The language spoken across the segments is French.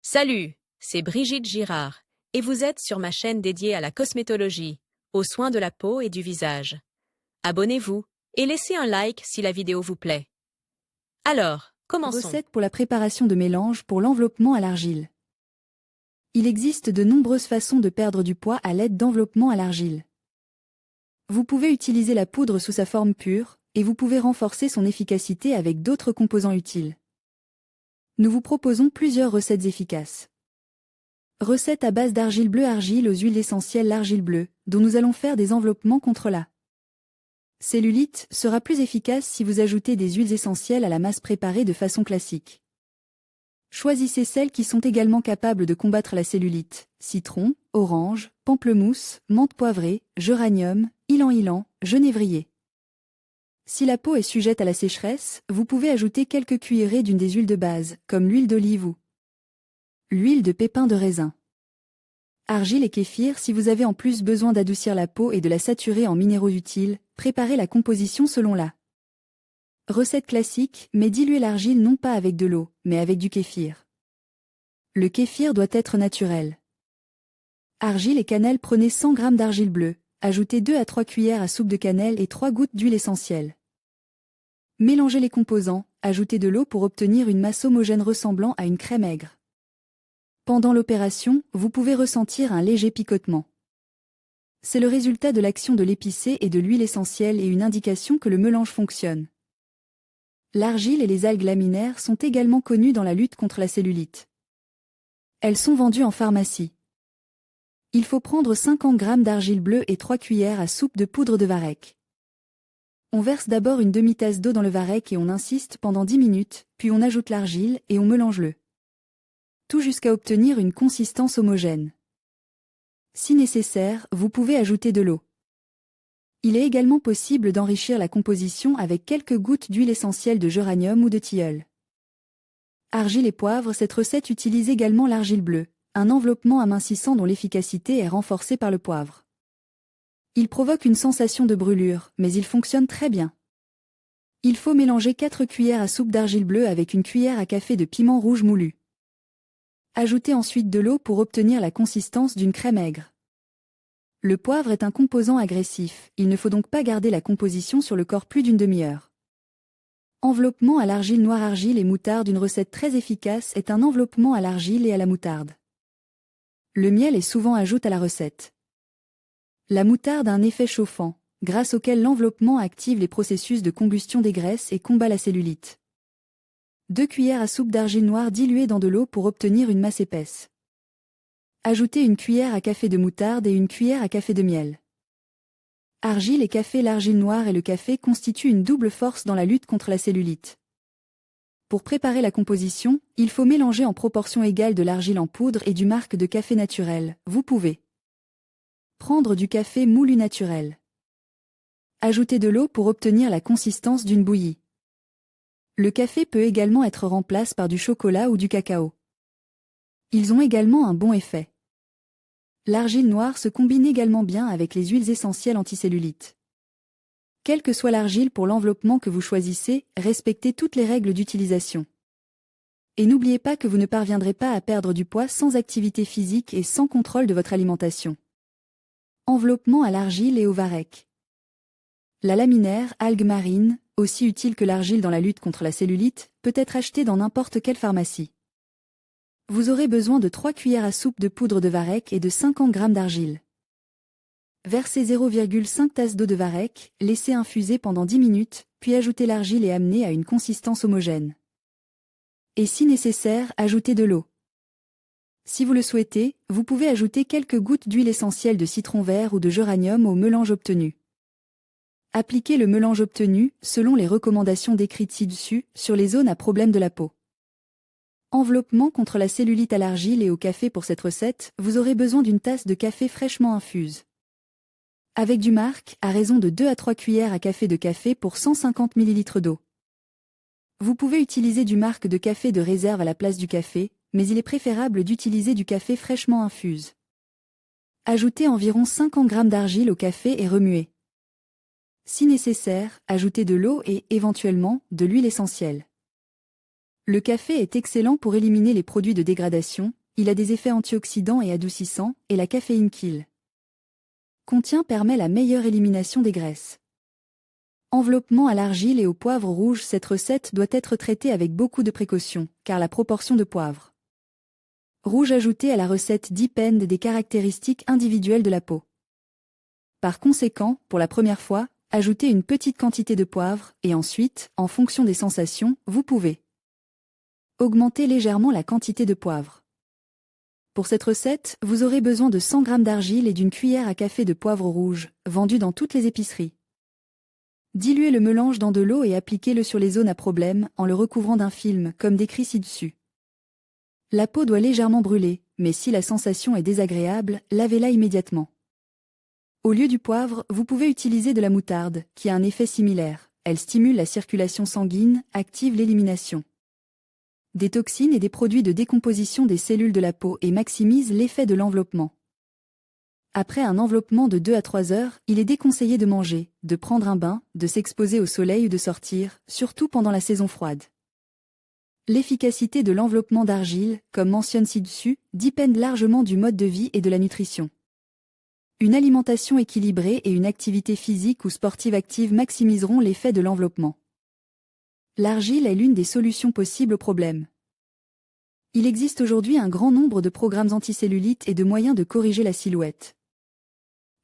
Salut, c'est Brigitte Girard, et vous êtes sur ma chaîne dédiée à la cosmétologie, aux soins de la peau et du visage. Abonnez-vous et laissez un like si la vidéo vous plaît. Alors, commençons. Recette pour la préparation de mélanges pour l'enveloppement à l'argile. Il existe de nombreuses façons de perdre du poids à l'aide d'enveloppement à l'argile. Vous pouvez utiliser la poudre sous sa forme pure, et vous pouvez renforcer son efficacité avec d'autres composants utiles. Nous vous proposons plusieurs recettes efficaces. Recette à base d'argile bleue, argile aux huiles essentielles, l'argile bleue, dont nous allons faire des enveloppements contre la cellulite, sera plus efficace si vous ajoutez des huiles essentielles à la masse préparée de façon classique. Choisissez celles qui sont également capables de combattre la cellulite: citron, orange, pamplemousse, menthe poivrée, géranium, ylang-ylang, genévrier. Si la peau est sujette à la sécheresse, vous pouvez ajouter quelques cuillerées d'une des huiles de base, comme l'huile d'olive ou l'huile de pépins de raisin. Argile et kéfir. Si vous avez en plus besoin d'adoucir la peau et de la saturer en minéraux utiles, préparez la composition selon la recette classique, mais diluez l'argile non pas avec de l'eau, mais avec du kéfir. Le kéfir doit être naturel. Argile et cannelle. Prenez 100 g d'argile bleue, ajoutez 2 à 3 cuillères à soupe de cannelle et 3 gouttes d'huile essentielle. Mélangez les composants, ajoutez de l'eau pour obtenir une masse homogène ressemblant à une crème aigre. Pendant l'opération, vous pouvez ressentir un léger picotement. C'est le résultat de l'action de l'épicé et de l'huile essentielle et une indication que le mélange fonctionne. L'argile et les algues laminaires sont également connues dans la lutte contre la cellulite. Elles sont vendues en pharmacie. Il faut prendre 50 g d'argile bleue et 3 cuillères à soupe de poudre de varech. On verse d'abord une demi-tasse d'eau dans le varech et on insiste pendant 10 minutes, puis on ajoute l'argile et on mélange le tout jusqu'à obtenir une consistance homogène. Si nécessaire, vous pouvez ajouter de l'eau. Il est également possible d'enrichir la composition avec quelques gouttes d'huile essentielle de géranium ou de tilleul. Argile et poivre. Cette recette utilise également l'argile bleue, un enveloppement amincissant dont l'efficacité est renforcée par le poivre. Il provoque une sensation de brûlure, mais il fonctionne très bien. Il faut mélanger 4 cuillères à soupe d'argile bleue avec une cuillère à café de piment rouge moulu. Ajoutez ensuite de l'eau pour obtenir la consistance d'une crème aigre. Le poivre est un composant agressif, il ne faut donc pas garder la composition sur le corps plus d'une demi-heure. Enveloppement à l'argile noire. Argile et moutarde. Une recette très efficace est un enveloppement à l'argile et à la moutarde. Le miel est souvent ajouté à la recette. La moutarde a un effet chauffant, grâce auquel l'enveloppement active les processus de combustion des graisses et combat la cellulite. 2 cuillères à soupe d'argile noire diluée dans de l'eau pour obtenir une masse épaisse. Ajoutez une cuillère à café de moutarde et une cuillère à café de miel. Argile et café. L'argile noire et le café constituent une double force dans la lutte contre la cellulite. Pour préparer la composition, il faut mélanger en proportion égale de l'argile en poudre et du marc de café naturel. Vous pouvez prendre du café moulu naturel. Ajoutez de l'eau pour obtenir la consistance d'une bouillie. Le café peut également être remplacé par du chocolat ou du cacao. Ils ont également un bon effet. L'argile noire se combine également bien avec les huiles essentielles anticellulites. Quelle que soit l'argile pour l'enveloppement que vous choisissez, respectez toutes les règles d'utilisation. Et n'oubliez pas que vous ne parviendrez pas à perdre du poids sans activité physique et sans contrôle de votre alimentation. Enveloppement à l'argile et au varech. La laminaire, algue marine, aussi utile que l'argile dans la lutte contre la cellulite, peut être achetée dans n'importe quelle pharmacie. Vous aurez besoin de 3 cuillères à soupe de poudre de varech et de 50 g d'argile. Versez 0,5 tasse d'eau de varech, laissez infuser pendant 10 minutes, puis ajoutez l'argile et amenez à une consistance homogène. Et si nécessaire, ajoutez de l'eau. Si vous le souhaitez, vous pouvez ajouter quelques gouttes d'huile essentielle de citron vert ou de géranium au mélange obtenu. Appliquez le mélange obtenu, selon les recommandations décrites ci-dessus, sur les zones à problème de la peau. Enveloppement contre la cellulite à l'argile et au café. Pour cette recette, vous aurez besoin d'une tasse de café fraîchement infuse. Avec du marc, à raison de 2 à 3 cuillères à café de café pour 150 ml d'eau. Vous pouvez utiliser du marc de café de réserve à la place du café, mais il est préférable d'utiliser du café fraîchement infuse. Ajoutez environ 50 g d'argile au café et remuez. Si nécessaire, ajoutez de l'eau et, éventuellement, de l'huile essentielle. Le café est excellent pour éliminer les produits de dégradation, il a des effets antioxydants et adoucissants, et la caféine qu'il contient permet la meilleure élimination des graisses. Enveloppement à l'argile et au poivre rouge. Cette recette doit être traitée avec beaucoup de précaution, car la proportion de poivre rouge ajoutée à la recette dépend des caractéristiques individuelles de la peau. Par conséquent, pour la première fois, ajoutez une petite quantité de poivre, et ensuite, en fonction des sensations, vous pouvez augmenter légèrement la quantité de poivre. Pour cette recette, vous aurez besoin de 100 g d'argile et d'une cuillère à café de poivre rouge, vendu dans toutes les épiceries. Diluez le mélange dans de l'eau et appliquez-le sur les zones à problème en le recouvrant d'un film, comme décrit ci-dessus. La peau doit légèrement brûler, mais si la sensation est désagréable, lavez-la immédiatement. Au lieu du poivre, vous pouvez utiliser de la moutarde, qui a un effet similaire. Elle stimule la circulation sanguine, active l'élimination des toxines et des produits de décomposition des cellules de la peau et maximise l'effet de l'enveloppement. Après un enveloppement de 2 à 3 heures, il est déconseillé de manger, de prendre un bain, de s'exposer au soleil ou de sortir, surtout pendant la saison froide. L'efficacité de l'enveloppement d'argile, comme mentionne ci-dessus, dépend largement du mode de vie et de la nutrition. Une alimentation équilibrée et une activité physique ou sportive active maximiseront l'effet de l'enveloppement. L'argile est l'une des solutions possibles au problème. Il existe aujourd'hui un grand nombre de programmes anticellulite et de moyens de corriger la silhouette.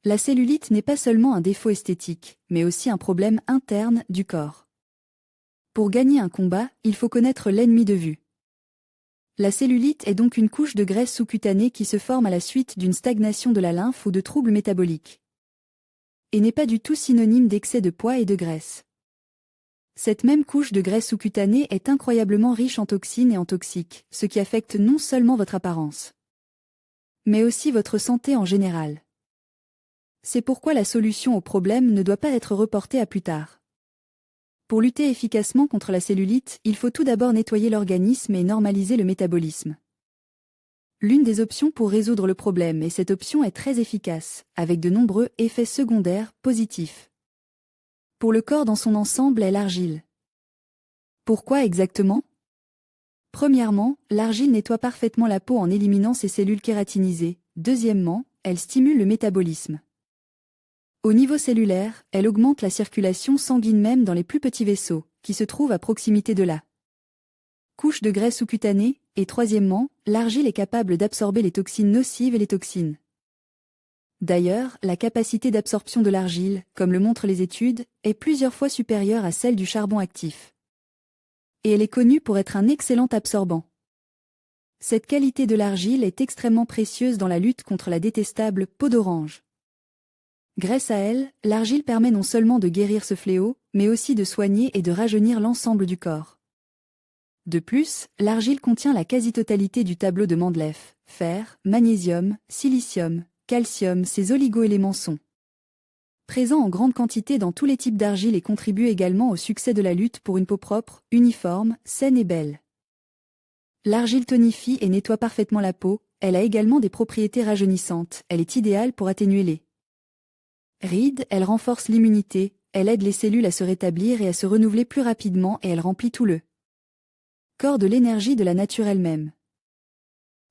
La cellulite n'est pas seulement un défaut esthétique, mais aussi un problème interne du corps. Pour gagner un combat, il faut connaître l'ennemi de vue. La cellulite est donc une couche de graisse sous-cutanée qui se forme à la suite d'une stagnation de la lymphe ou de troubles métaboliques. Et n'est pas du tout synonyme d'excès de poids et de graisse. Cette même couche de graisse sous-cutanée est incroyablement riche en toxines et en toxiques, ce qui affecte non seulement votre apparence, mais aussi votre santé en général. C'est pourquoi la solution au problème ne doit pas être reportée à plus tard. Pour lutter efficacement contre la cellulite, il faut tout d'abord nettoyer l'organisme et normaliser le métabolisme. L'une des options pour résoudre le problème, et cette option est très efficace, avec de nombreux effets secondaires positifs. Pour le corps dans son ensemble est l'argile. Pourquoi exactement? Premièrement, l'argile nettoie parfaitement la peau en éliminant ses cellules kératinisées. Deuxièmement, elle stimule le métabolisme. Au niveau cellulaire, elle augmente la circulation sanguine même dans les plus petits vaisseaux, qui se trouvent à proximité de la couche de graisse sous-cutanée, et troisièmement, l'argile est capable d'absorber les toxines nocives et les toxines. D'ailleurs, la capacité d'absorption de l'argile, comme le montrent les études, est plusieurs fois supérieure à celle du charbon actif. Et elle est connue pour être un excellent absorbant. Cette qualité de l'argile est extrêmement précieuse dans la lutte contre la détestable peau d'orange. Grâce à elle, l'argile permet non seulement de guérir ce fléau, mais aussi de soigner et de rajeunir l'ensemble du corps. De plus, l'argile contient la quasi-totalité du tableau de Mendeleev, fer, magnésium, silicium, calcium. Ces oligo-éléments sont présents en grande quantité dans tous les types d'argile et contribuent également au succès de la lutte pour une peau propre, uniforme, saine et belle. L'argile tonifie et nettoie parfaitement la peau, elle a également des propriétés rajeunissantes, elle est idéale pour atténuer les rides, elle renforce l'immunité, elle aide les cellules à se rétablir et à se renouveler plus rapidement et elle remplit tout le corps de l'énergie de la nature elle-même.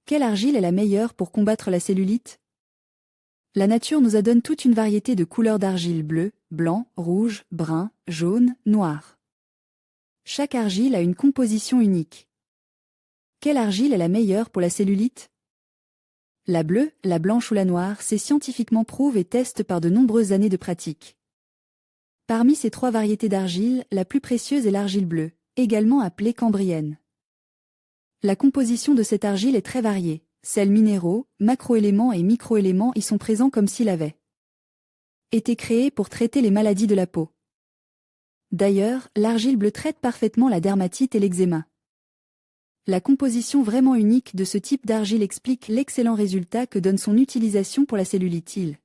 Quelle argile est la meilleure pour combattre la cellulite? La nature nous adonne toute une variété de couleurs d'argile: bleu, blanc, rouge, brun, jaune, noir. Chaque argile a une composition unique. Quelle argile est la meilleure pour la cellulite? La bleue, la blanche ou la noire, c'est scientifiquement prouvé et testé par de nombreuses années de pratique. Parmi ces 3 variétés d'argile, la plus précieuse est l'argile bleue, également appelée cambrienne. La composition de cette argile est très variée. Sels minéraux, macroéléments et microéléments y sont présents comme s'il avait été créé pour traiter les maladies de la peau. D'ailleurs, l'argile bleue traite parfaitement la dermatite et l'eczéma. La composition vraiment unique de ce type d'argile explique l'excellent résultat que donne son utilisation pour la cellulite. Il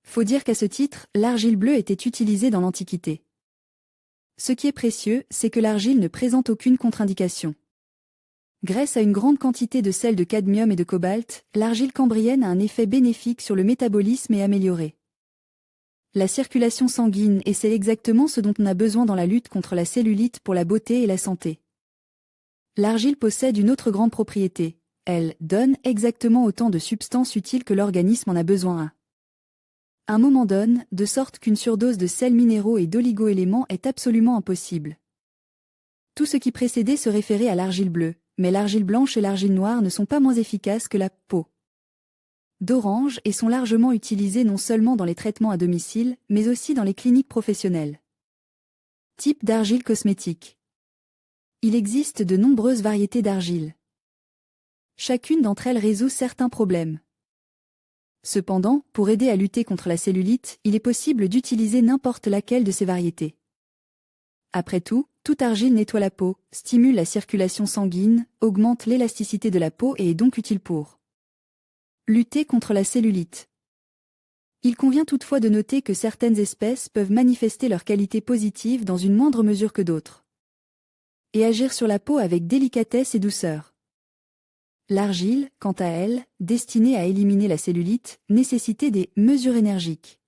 faut dire qu'à ce titre, l'argile bleue était utilisée dans l'Antiquité. Ce qui est précieux, c'est que l'argile ne présente aucune contre-indication. Grâce à une grande quantité de sels de cadmium et de cobalt, l'argile cambrienne a un effet bénéfique sur le métabolisme et amélioré la circulation sanguine, et c'est exactement ce dont on a besoin dans la lutte contre la cellulite pour la beauté et la santé. L'argile possède une autre grande propriété. Elle donne exactement autant de substances utiles que l'organisme en a besoin à un moment donne, de sorte qu'une surdose de sels minéraux et d'oligo-éléments est absolument impossible. Tout ce qui précédait se référait à l'argile bleue, mais l'argile blanche et l'argile noire ne sont pas moins efficaces que la peau d'orange et sont largement utilisées non seulement dans les traitements à domicile, mais aussi dans les cliniques professionnelles. Type d'argile cosmétique. Il existe de nombreuses variétés d'argile. Chacune d'entre elles résout certains problèmes. Cependant, pour aider à lutter contre la cellulite, il est possible d'utiliser n'importe laquelle de ces variétés. Après tout, toute argile nettoie la peau, stimule la circulation sanguine, augmente l'élasticité de la peau et est donc utile pour lutter contre la cellulite. Il convient toutefois de noter que certaines espèces peuvent manifester leurs qualités positives dans une moindre mesure que d'autres, et agir sur la peau avec délicatesse et douceur. L'argile, quant à elle, destinée à éliminer la cellulite, nécessitait des mesures énergiques.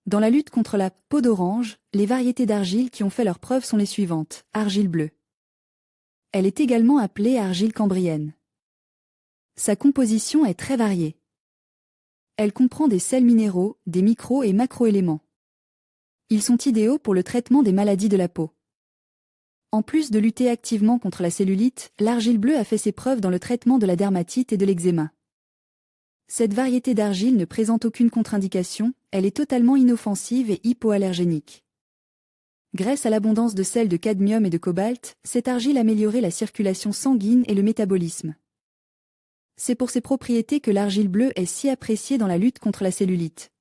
Dans la lutte contre la peau d'orange, les variétés d'argile qui ont fait leurs preuves sont les suivantes. Argile bleue. Elle est également appelée argile cambrienne. Sa composition est très variée. Elle comprend des sels minéraux, des micro- et macroéléments. Ils sont idéaux pour le traitement des maladies de la peau. En plus de lutter activement contre la cellulite, l'argile bleue a fait ses preuves dans le traitement de la dermatite et de l'eczéma. Cette variété d'argile ne présente aucune contre-indication, elle est totalement inoffensive et hypoallergénique. Grâce à l'abondance de sels de cadmium et de cobalt, cette argile améliorait la circulation sanguine et le métabolisme. C'est pour ses propriétés que l'argile bleue est si appréciée dans la lutte contre la cellulite.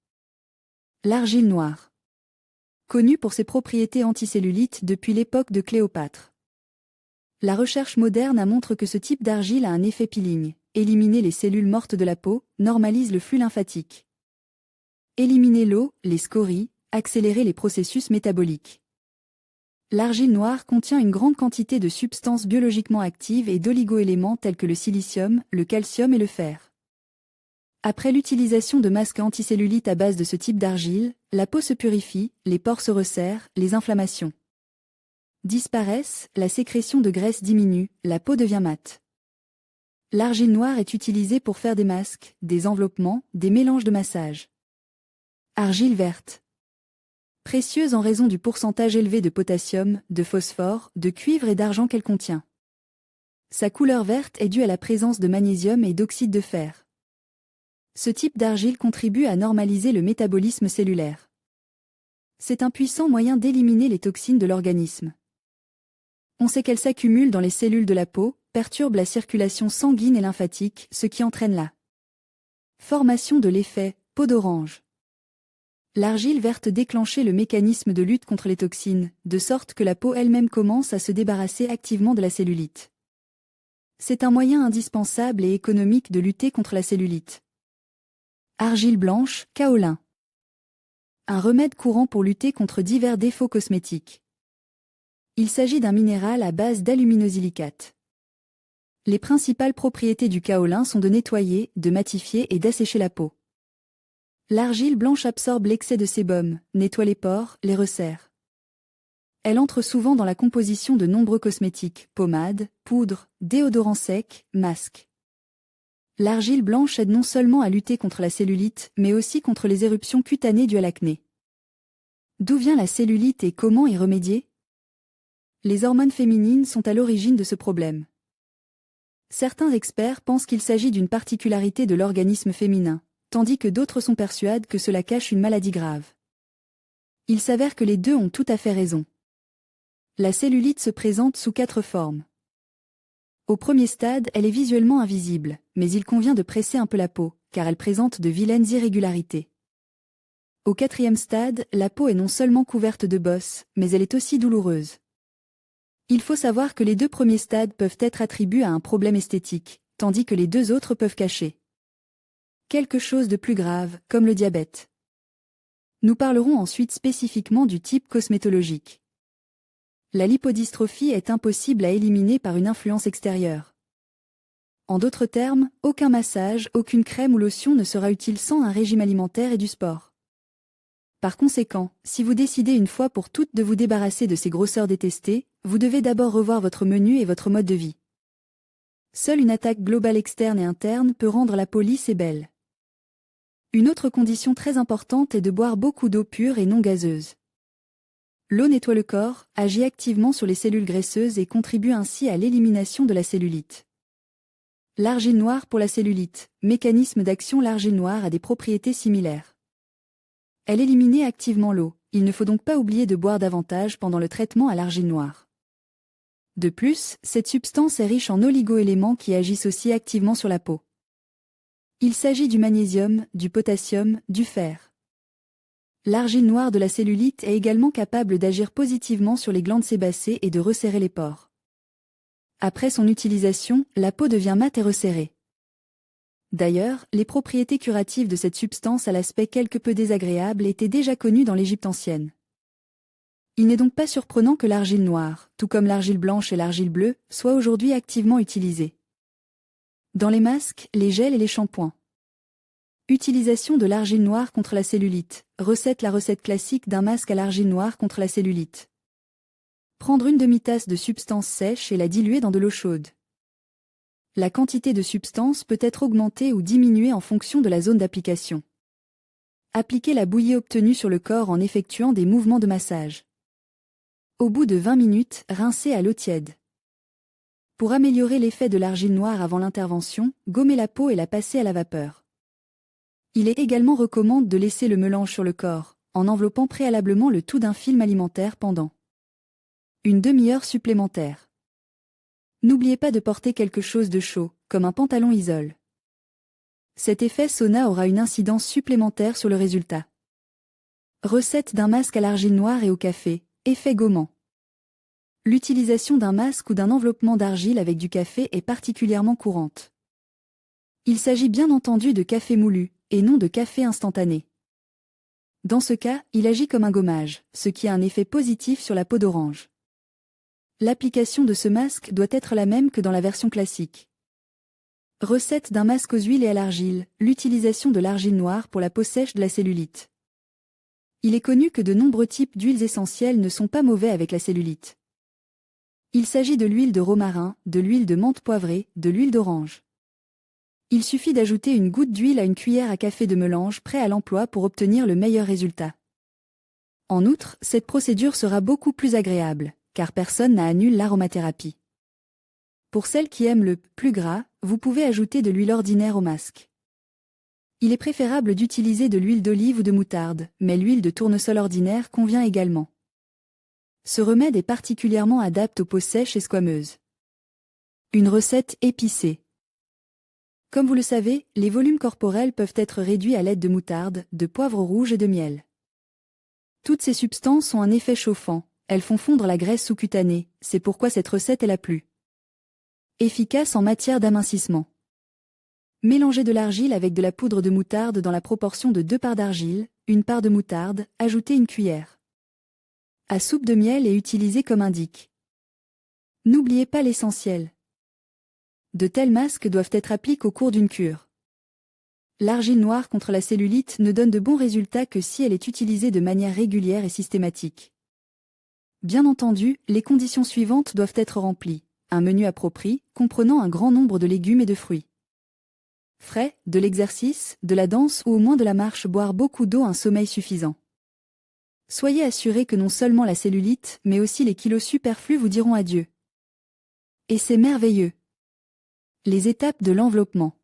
L'argile noire. Connue pour ses propriétés anticellulites depuis l'époque de Cléopâtre. La recherche moderne montre que ce type d'argile a un effet peeling, éliminer les cellules mortes de la peau, normalise le flux lymphatique. Éliminer l'eau, les scories, accélérer les processus métaboliques. L'argile noire contient une grande quantité de substances biologiquement actives et d'oligo-éléments tels que le silicium, le calcium et le fer. Après l'utilisation de masques anticellulites à base de ce type d'argile, la peau se purifie, les pores se resserrent, les inflammations disparaissent, la sécrétion de graisse diminue, la peau devient mate. L'argile noire est utilisée pour faire des masques, des enveloppements, des mélanges de massage. Argile verte. Précieuse en raison du pourcentage élevé de potassium, de phosphore, de cuivre et d'argent qu'elle contient. Sa couleur verte est due à la présence de magnésium et d'oxyde de fer. Ce type d'argile contribue à normaliser le métabolisme cellulaire. C'est un puissant moyen d'éliminer les toxines de l'organisme. On sait qu'elles s'accumulent dans les cellules de la peau, perturbent la circulation sanguine et lymphatique, ce qui entraîne la formation de l'effet peau d'orange. L'argile verte déclenchait le mécanisme de lutte contre les toxines, de sorte que la peau elle-même commence à se débarrasser activement de la cellulite. C'est un moyen indispensable et économique de lutter contre la cellulite. Argile blanche, kaolin. Un remède courant pour lutter contre divers défauts cosmétiques. Il s'agit d'un minéral à base d'aluminosilicate. Les principales propriétés du kaolin sont de nettoyer, de matifier et d'assécher la peau. L'argile blanche absorbe l'excès de sébum, nettoie les pores, les resserre. Elle entre souvent dans la composition de nombreux cosmétiques, pommades, poudres, déodorants secs, masques. L'argile blanche aide non seulement à lutter contre la cellulite, mais aussi contre les éruptions cutanées dues à l'acné. D'où vient la cellulite et comment y remédier? Les hormones féminines sont à l'origine de ce problème. Certains experts pensent qu'il s'agit d'une particularité de l'organisme féminin, tandis que d'autres sont persuadés que cela cache une maladie grave. Il s'avère que les deux ont tout à fait raison. La cellulite se présente sous 4 formes. Au premier stade, elle est visuellement invisible, mais il convient de presser un peu la peau, car elle présente de vilaines irrégularités. Au 4e stade, la peau est non seulement couverte de bosses, mais elle est aussi douloureuse. Il faut savoir que les 2 premiers stades peuvent être attribués à un problème esthétique, tandis que les 2 autres peuvent cacher quelque chose de plus grave, comme le diabète. Nous parlerons ensuite spécifiquement du type cosmétologique. La lipodystrophie est impossible à éliminer par une influence extérieure. En d'autres termes, aucun massage, aucune crème ou lotion ne sera utile sans un régime alimentaire et du sport. Par conséquent, si vous décidez une fois pour toutes de vous débarrasser de ces grosseurs détestées, vous devez d'abord revoir votre menu et votre mode de vie. Seule une attaque globale externe et interne peut rendre la peau lisse et belle. Une autre condition très importante est de boire beaucoup d'eau pure et non gazeuse. L'eau nettoie le corps, agit activement sur les cellules graisseuses et contribue ainsi à l'élimination de la cellulite. L'argile noire pour la cellulite. Mécanisme d'action. L'argile noire a des propriétés similaires. Elle élimine activement l'eau, il ne faut donc pas oublier de boire davantage pendant le traitement à l'argile noire. De plus, cette substance est riche en oligo-éléments qui agissent aussi activement sur la peau. Il s'agit du magnésium, du potassium, du fer. L'argile noire de la cellulite est également capable d'agir positivement sur les glandes sébacées et de resserrer les pores. Après son utilisation, la peau devient mate et resserrée. D'ailleurs, les propriétés curatives de cette substance à l'aspect quelque peu désagréable étaient déjà connues dans l'Égypte ancienne. Il n'est donc pas surprenant que l'argile noire, tout comme l'argile blanche et l'argile bleue, soient aujourd'hui activement utilisées. Dans les masques, les gels et les shampoings. Utilisation de l'argile noire contre la cellulite. La recette classique d'un masque à l'argile noire contre la cellulite. Prendre une demi-tasse de substance sèche et la diluer dans de l'eau chaude. La quantité de substance peut être augmentée ou diminuée en fonction de la zone d'application. Appliquez la bouillie obtenue sur le corps en effectuant des mouvements de massage. Au bout de 20 minutes, rincez à l'eau tiède. Pour améliorer l'effet de l'argile noire avant l'intervention, gommez la peau et la passez à la vapeur. Il est également recommandé de laisser le mélange sur le corps, en enveloppant préalablement le tout d'un film alimentaire pendant une demi-heure supplémentaire. N'oubliez pas de porter quelque chose de chaud, comme un pantalon isole. Cet effet sauna aura une incidence supplémentaire sur le résultat. Recette d'un masque à l'argile noire et au café, effet gommant. L'utilisation d'un masque ou d'un enveloppement d'argile avec du café est particulièrement courante. Il s'agit bien entendu de café moulu, et non de café instantané. Dans ce cas, il agit comme un gommage, ce qui a un effet positif sur la peau d'orange. L'application de ce masque doit être la même que dans la version classique. Recette d'un masque aux huiles et à l'argile, l'utilisation de l'argile noire pour la peau sèche de la cellulite. Il est connu que de nombreux types d'huiles essentielles ne sont pas mauvais avec la cellulite. Il s'agit de l'huile de romarin, de l'huile de menthe poivrée, de l'huile d'orange. Il suffit d'ajouter une goutte d'huile à une cuillère à café de mélange prêt à l'emploi pour obtenir le meilleur résultat. En outre, cette procédure sera beaucoup plus agréable, car personne n'a annulé l'aromathérapie. Pour celles qui aiment le plus gras, vous pouvez ajouter de l'huile ordinaire au masque. Il est préférable d'utiliser de l'huile d'olive ou de moutarde, mais l'huile de tournesol ordinaire convient également. Ce remède est particulièrement adapté aux peaux sèches et squameuses. Une recette épicée. Comme vous le savez, les volumes corporels peuvent être réduits à l'aide de moutarde, de poivre rouge et de miel. Toutes ces substances ont un effet chauffant, elles font fondre la graisse sous-cutanée, c'est pourquoi cette recette est la plus efficace en matière d'amincissement. Mélangez de l'argile avec de la poudre de moutarde dans la proportion de 2 parts d'argile, 1 part de moutarde, ajoutez une cuillère à soupe de miel et utilisez comme indique. N'oubliez pas l'essentiel. De tels masques doivent être appliqués au cours d'une cure. L'argile noire contre la cellulite ne donne de bons résultats que si elle est utilisée de manière régulière et systématique. Bien entendu, les conditions suivantes doivent être remplies. Un menu approprié, comprenant un grand nombre de légumes et de fruits frais, de l'exercice, de la danse ou au moins de la marche, boire beaucoup d'eau, un sommeil suffisant. Soyez assurés que non seulement la cellulite, mais aussi les kilos superflus vous diront adieu. Et c'est merveilleux. Les étapes de l'enveloppement.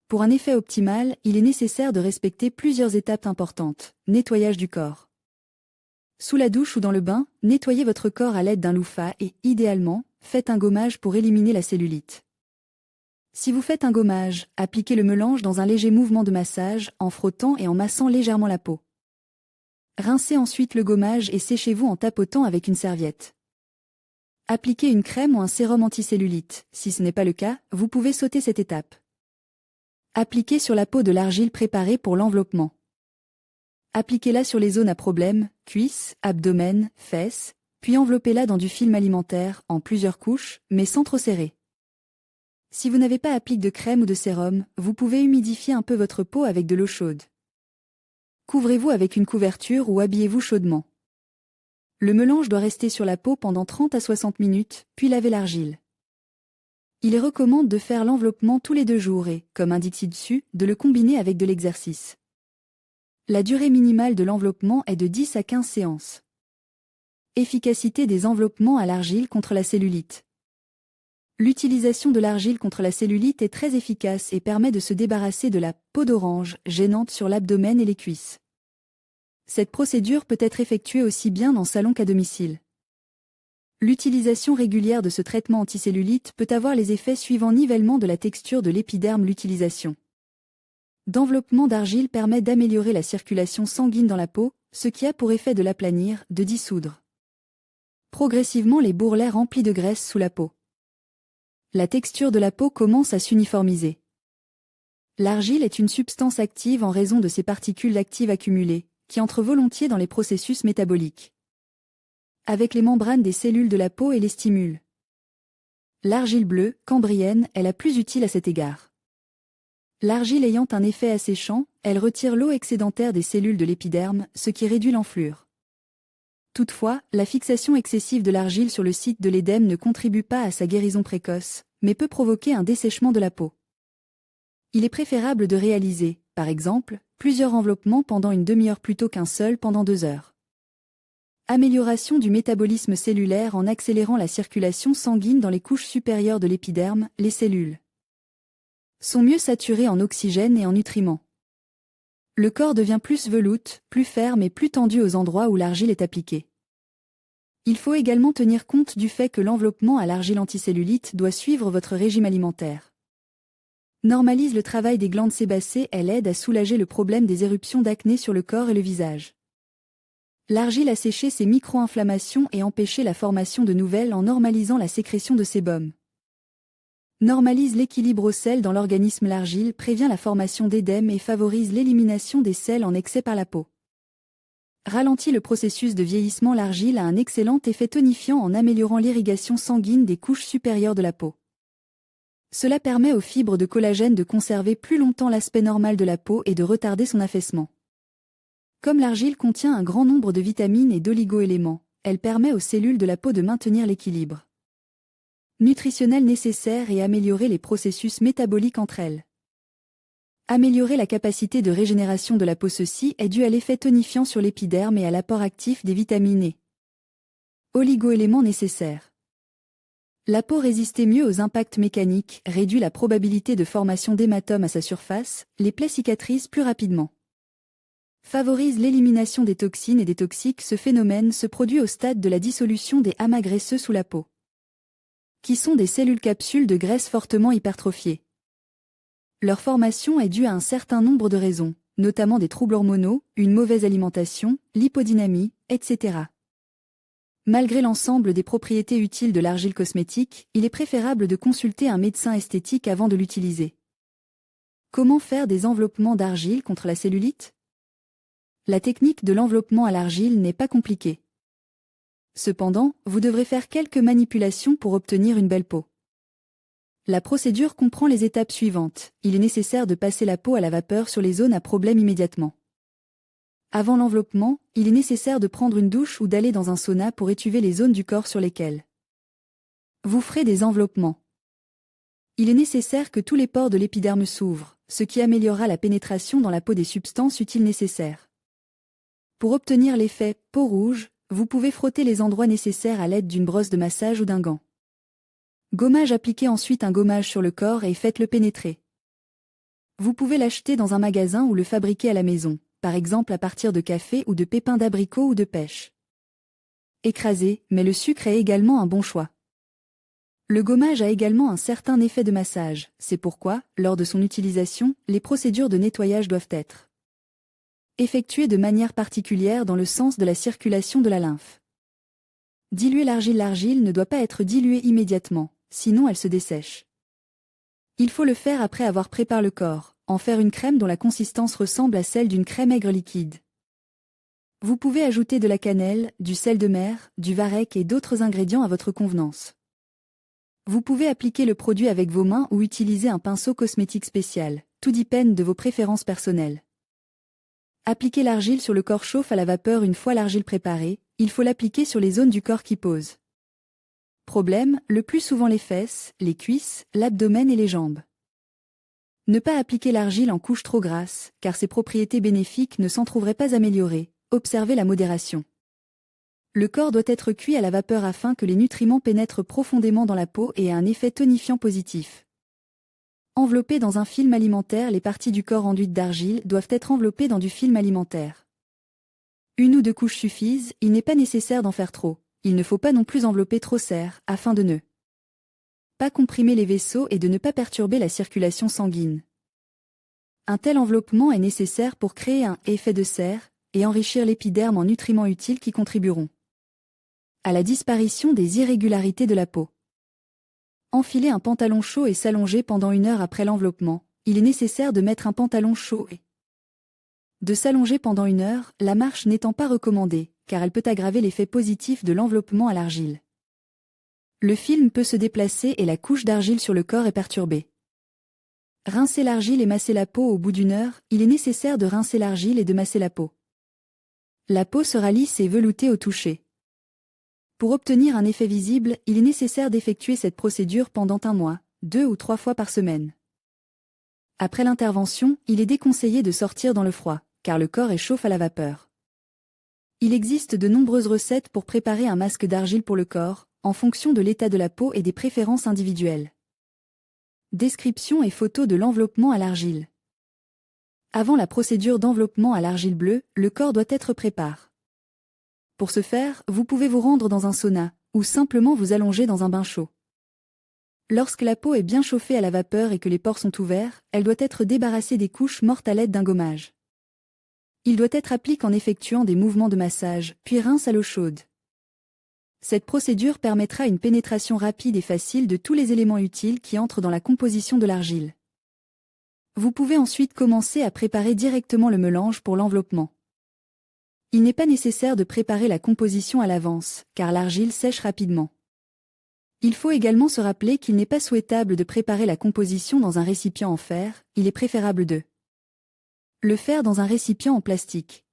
Pour un effet optimal, il est nécessaire de respecter plusieurs étapes importantes. Nettoyage du corps. Sous la douche ou dans le bain, nettoyez votre corps à l'aide d'un loofah et, idéalement, faites un gommage pour éliminer la cellulite. Si vous faites un gommage, appliquez le mélange dans un léger mouvement de massage, en frottant et en massant légèrement la peau. Rincez ensuite le gommage et séchez-vous en tapotant avec une serviette. Appliquez une crème ou un sérum anticellulite. Si ce n'est pas le cas, vous pouvez sauter cette étape. Appliquez sur la peau de l'argile préparée pour l'enveloppement. Appliquez-la sur les zones à problème, cuisses, abdomen, fesses, puis enveloppez-la dans du film alimentaire, en plusieurs couches, mais sans trop serrer. Si vous n'avez pas appliqué de crème ou de sérum, vous pouvez humidifier un peu votre peau avec de l'eau chaude. Couvrez-vous avec une couverture ou habillez-vous chaudement. Le mélange doit rester sur la peau pendant 30 à 60 minutes, puis laver l'argile. Il recommande de faire l'enveloppement tous les 2 jours et, comme indiqué ci-dessus, de le combiner avec de l'exercice. La durée minimale de l'enveloppement est de 10 à 15 séances. Efficacité des enveloppements à l'argile contre la cellulite. L'utilisation de l'argile contre la cellulite est très efficace et permet de se débarrasser de la peau d'orange gênante sur l'abdomen et les cuisses. Cette procédure peut être effectuée aussi bien en salon qu'à domicile. L'utilisation régulière de ce traitement anticellulite peut avoir les effets suivants: nivellement de la texture de l'épiderme. L'utilisation d'enveloppement d'argile permet d'améliorer la circulation sanguine dans la peau, ce qui a pour effet de l'aplanir, de dissoudre progressivement les bourrelets remplis de graisse sous la peau. La texture de la peau commence à s'uniformiser. L'argile est une substance active en raison de ses particules actives accumulées, qui entrent volontiers dans les processus métaboliques avec les membranes des cellules de la peau et les stimule. L'argile bleue, cambrienne, est la plus utile à cet égard. L'argile ayant un effet asséchant, elle retire l'eau excédentaire des cellules de l'épiderme, ce qui réduit l'enflure. Toutefois, la fixation excessive de l'argile sur le site de l'édème ne contribue pas à sa guérison précoce, mais peut provoquer un dessèchement de la peau. Il est préférable de réaliser, par exemple, plusieurs enveloppements pendant une demi-heure plutôt qu'un seul pendant 2 heures. Amélioration du métabolisme cellulaire en accélérant la circulation sanguine dans les couches supérieures de l'épiderme. Les cellules sont mieux saturées en oxygène et en nutriments. Le corps devient plus veloute, plus ferme et plus tendu aux endroits où l'argile est appliquée. Il faut également tenir compte du fait que l'enveloppement à l'argile anticellulite doit suivre votre régime alimentaire. Normalise le travail des glandes sébacées. Elle aide à soulager le problème des éruptions d'acné sur le corps et le visage. L'argile a séché ces micro-inflammations et empêché la formation de nouvelles en normalisant la sécrétion de sébum. Normalise l'équilibre aux sels dans l'organisme. L'argile prévient la formation d'édème et favorise l'élimination des sels en excès par la peau. Ralentit le processus de vieillissement. L'argile a un excellent effet tonifiant en améliorant l'irrigation sanguine des couches supérieures de la peau. Cela permet aux fibres de collagène de conserver plus longtemps l'aspect normal de la peau et de retarder son affaissement. Comme l'argile contient un grand nombre de vitamines et d'oligo-éléments, elle permet aux cellules de la peau de maintenir l'équilibre nutritionnel nécessaire et améliorer les processus métaboliques entre elles. Améliorer la capacité de régénération de la peau. Ceci est dû à l'effet tonifiant sur l'épiderme et à l'apport actif des vitamines et oligo-éléments nécessaires. La peau résiste mieux aux impacts mécaniques, réduit la probabilité de formation d'hématomes à sa surface, les plaies cicatrisent plus rapidement. Favorise l'élimination des toxines et des toxiques. Ce phénomène se produit au stade de la dissolution des amas graisseux sous la peau, qui sont des cellules capsules de graisse fortement hypertrophiées. Leur formation est due à un certain nombre de raisons, notamment des troubles hormonaux, une mauvaise alimentation, l'hypodynamie, etc. Malgré l'ensemble des propriétés utiles de l'argile cosmétique, il est préférable de consulter un médecin esthétique avant de l'utiliser. Comment faire des enveloppements d'argile contre la cellulite ? La technique de l'enveloppement à l'argile n'est pas compliquée. Cependant, vous devrez faire quelques manipulations pour obtenir une belle peau. La procédure comprend les étapes suivantes. Il est nécessaire de passer la peau à la vapeur sur les zones à problème immédiatement. Avant l'enveloppement, il est nécessaire de prendre une douche ou d'aller dans un sauna pour étuver les zones du corps sur lesquelles vous ferez des enveloppements. Il est nécessaire que tous les pores de l'épiderme s'ouvrent, ce qui améliorera la pénétration dans la peau des substances utiles nécessaires. Pour obtenir l'effet « peau rouge », vous pouvez frotter les endroits nécessaires à l'aide d'une brosse de massage ou d'un gant. Gommage. Appliquez ensuite un gommage sur le corps et faites-le pénétrer. Vous pouvez l'acheter dans un magasin ou le fabriquer à la maison, par exemple à partir de café ou de pépins d'abricot ou de pêche. Écrasé, mais le sucre est également un bon choix. Le gommage a également un certain effet de massage, c'est pourquoi, lors de son utilisation, les procédures de nettoyage doivent être effectuées de manière particulière dans le sens de la circulation de la lymphe. Diluer l'argile. L'argile ne doit pas être diluée immédiatement, sinon elle se dessèche. Il faut le faire après avoir préparé le corps, en faire une crème dont la consistance ressemble à celle d'une crème aigre liquide. Vous pouvez ajouter de la cannelle, du sel de mer, du varech et d'autres ingrédients à votre convenance. Vous pouvez appliquer le produit avec vos mains ou utiliser un pinceau cosmétique spécial, tout dépend de vos préférences personnelles. Appliquez l'argile sur le corps chauffe à la vapeur. Une fois l'argile préparée, il faut l'appliquer sur les zones du corps qui posent. Problème, le plus souvent les fesses, les cuisses, l'abdomen et les jambes. Ne pas appliquer l'argile en couche trop grasse, car ses propriétés bénéfiques ne s'en trouveraient pas améliorées. Observez la modération. Le corps doit être cuit à la vapeur afin que les nutriments pénètrent profondément dans la peau et aient un effet tonifiant positif. Enveloppées dans un film alimentaire, les parties du corps enduites d'argile doivent être enveloppées dans du film alimentaire. Une ou deux couches suffisent, il n'est pas nécessaire d'en faire trop. Il ne faut pas non plus envelopper trop serre, afin de ne pas comprimer les vaisseaux et de ne pas perturber la circulation sanguine. Un tel enveloppement est nécessaire pour créer un effet de serre et enrichir l'épiderme en nutriments utiles qui contribueront à la disparition des irrégularités de la peau. Enfiler un pantalon chaud et s'allonger pendant 1 heure après l'enveloppement. Il est nécessaire de mettre un pantalon chaud et de s'allonger pendant 1 heure, la marche n'étant pas recommandée, car elle peut aggraver l'effet positif de l'enveloppement à l'argile. Le film peut se déplacer et la couche d'argile sur le corps est perturbée. Rincer l'argile et masser la peau au bout d'1 heure, il est nécessaire de rincer l'argile et de masser la peau. La peau sera lisse et veloutée au toucher. Pour obtenir un effet visible, il est nécessaire d'effectuer cette procédure pendant 1 mois, 2 ou 3 fois par semaine. Après l'intervention, il est déconseillé de sortir dans le froid, car le corps échauffe à la vapeur. Il existe de nombreuses recettes pour préparer un masque d'argile pour le corps, en fonction de l'état de la peau et des préférences individuelles. Description et photo de l'enveloppement à l'argile. Avant la procédure d'enveloppement à l'argile bleue, le corps doit être préparé. Pour ce faire, vous pouvez vous rendre dans un sauna, ou simplement vous allonger dans un bain chaud. Lorsque la peau est bien chauffée à la vapeur et que les pores sont ouverts, elle doit être débarrassée des couches mortes à l'aide d'un gommage. Il doit être appliqué en effectuant des mouvements de massage, puis rince à l'eau chaude. Cette procédure permettra une pénétration rapide et facile de tous les éléments utiles qui entrent dans la composition de l'argile. Vous pouvez ensuite commencer à préparer directement le mélange pour l'enveloppement. Il n'est pas nécessaire de préparer la composition à l'avance, car l'argile sèche rapidement. Il faut également se rappeler qu'il n'est pas souhaitable de préparer la composition dans un récipient en fer, il est préférable de le faire dans un récipient en plastique.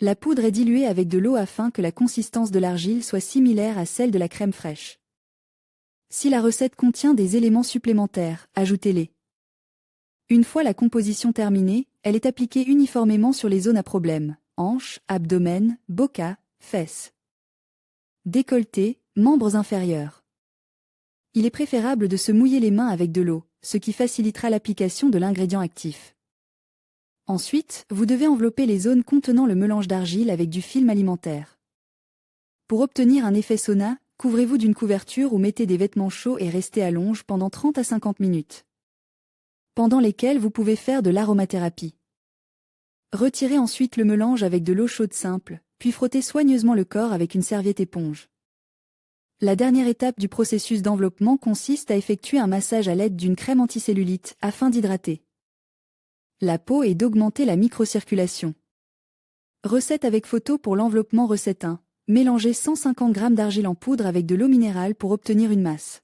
La poudre est diluée avec de l'eau afin que la consistance de l'argile soit similaire à celle de la crème fraîche. Si la recette contient des éléments supplémentaires, ajoutez-les. Une fois la composition terminée, elle est appliquée uniformément sur les zones à problème, hanches, abdomen, boca, fesses, décolleté, membres inférieurs. Il est préférable de se mouiller les mains avec de l'eau, ce qui facilitera l'application de l'ingrédient actif. Ensuite, vous devez envelopper les zones contenant le mélange d'argile avec du film alimentaire. Pour obtenir un effet sauna, couvrez-vous d'une couverture ou mettez des vêtements chauds et restez à l'allonge pendant 30 à 50 minutes. Pendant lesquelles vous pouvez faire de l'aromathérapie. Retirez ensuite le mélange avec de l'eau chaude simple, puis frottez soigneusement le corps avec une serviette éponge. La dernière étape du processus d'enveloppement consiste à effectuer un massage à l'aide d'une crème anticellulite afin d'hydrater la peau et d'augmenter la microcirculation. Recette avec photo pour l'enveloppement. Recette 1. Mélangez 150 g d'argile en poudre avec de l'eau minérale pour obtenir une masse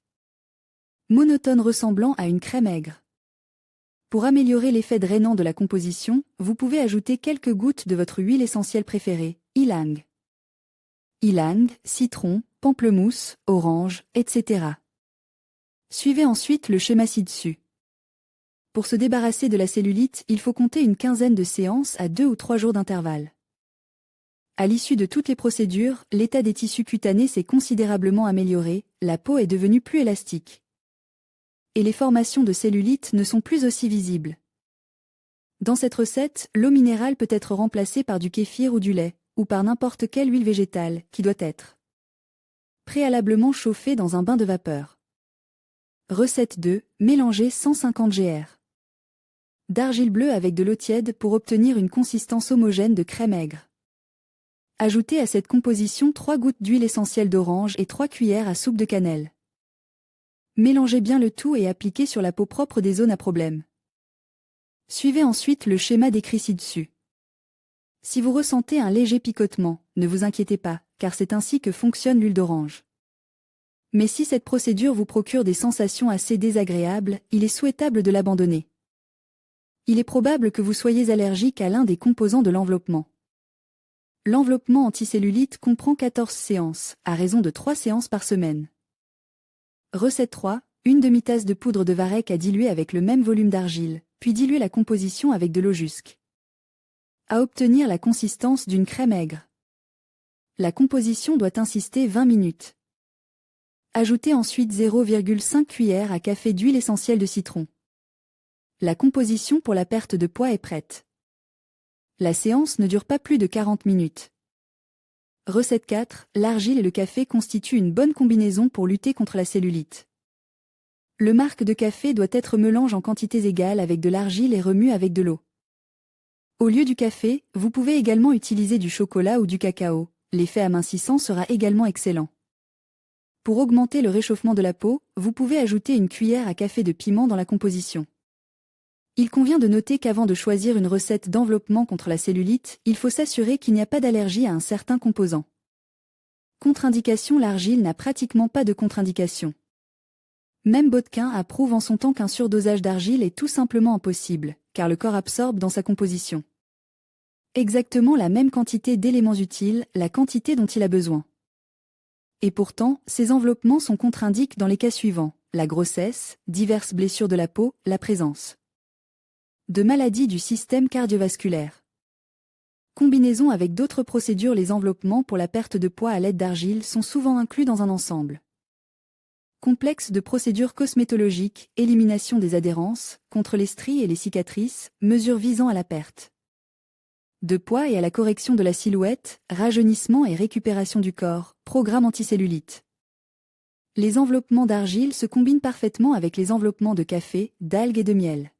monotone ressemblant à une crème aigre. Pour améliorer l'effet drainant de la composition, vous pouvez ajouter quelques gouttes de votre huile essentielle préférée, ylang. Ylang, citron, pamplemousse, orange, etc. Suivez ensuite le schéma ci-dessus. Pour se débarrasser de la cellulite, il faut compter une quinzaine de séances à 2 ou 3 jours d'intervalle. À l'issue de toutes les procédures, l'état des tissus cutanés s'est considérablement amélioré, la peau est devenue plus élastique. Et les formations de cellulite ne sont plus aussi visibles. Dans cette recette, l'eau minérale peut être remplacée par du kéfir ou du lait, ou par n'importe quelle huile végétale, qui doit être préalablement chauffée dans un bain de vapeur. Recette 2. Mélangez 150 g d'argile bleue avec de l'eau tiède pour obtenir une consistance homogène de crème aigre. Ajoutez à cette composition 3 gouttes d'huile essentielle d'orange et 3 cuillères à soupe de cannelle. Mélangez bien le tout et appliquez sur la peau propre des zones à problème. Suivez ensuite le schéma décrit ci-dessus. Si vous ressentez un léger picotement, ne vous inquiétez pas, car c'est ainsi que fonctionne l'huile d'orange. Mais si cette procédure vous procure des sensations assez désagréables, il est souhaitable de l'abandonner. Il est probable que vous soyez allergique à l'un des composants de l'enveloppement. L'enveloppement anticellulite comprend 14 séances, à raison de 3 séances par semaine. Recette 3. Une demi-tasse de poudre de varech à diluer avec le même volume d'argile, puis diluer la composition avec de l'eau jusque à obtenir la consistance d'une crème aigre. La composition doit insister 20 minutes. Ajoutez ensuite 0,5 cuillère à café d'huile essentielle de citron. La composition pour la perte de poids est prête. La séance ne dure pas plus de 40 minutes. Recette 4. L'argile et le café constituent une bonne combinaison pour lutter contre la cellulite. Le marc de café doit être mélange en quantités égales avec de l'argile et remue avec de l'eau. Au lieu du café, vous pouvez également utiliser du chocolat ou du cacao. L'effet amincissant sera également excellent. Pour augmenter le réchauffement de la peau, vous pouvez ajouter une cuillère à café de piment dans la composition. Il convient de noter qu'avant de choisir une recette d'enveloppement contre la cellulite, il faut s'assurer qu'il n'y a pas d'allergie à un certain composant. Contre-indication. L'argile n'a pratiquement pas de contre-indication. Même Baudequin approuve en son temps qu'un surdosage d'argile est tout simplement impossible, car le corps absorbe dans sa composition exactement la même quantité d'éléments utiles, la quantité dont il a besoin. Et pourtant, ces enveloppements sont contre-indiqués dans les cas suivants: la grossesse, diverses blessures de la peau, la présence de maladies du système cardiovasculaire. Combinaison avec d'autres procédures. Les enveloppements pour la perte de poids à l'aide d'argile sont souvent inclus dans un ensemble complexe de procédures cosmétologiques, élimination des adhérences, contre les stries et les cicatrices, mesures visant à la perte de poids et à la correction de la silhouette, rajeunissement et récupération du corps, programme anticellulite. Les enveloppements d'argile se combinent parfaitement avec les enveloppements de café, d'algues et de miel.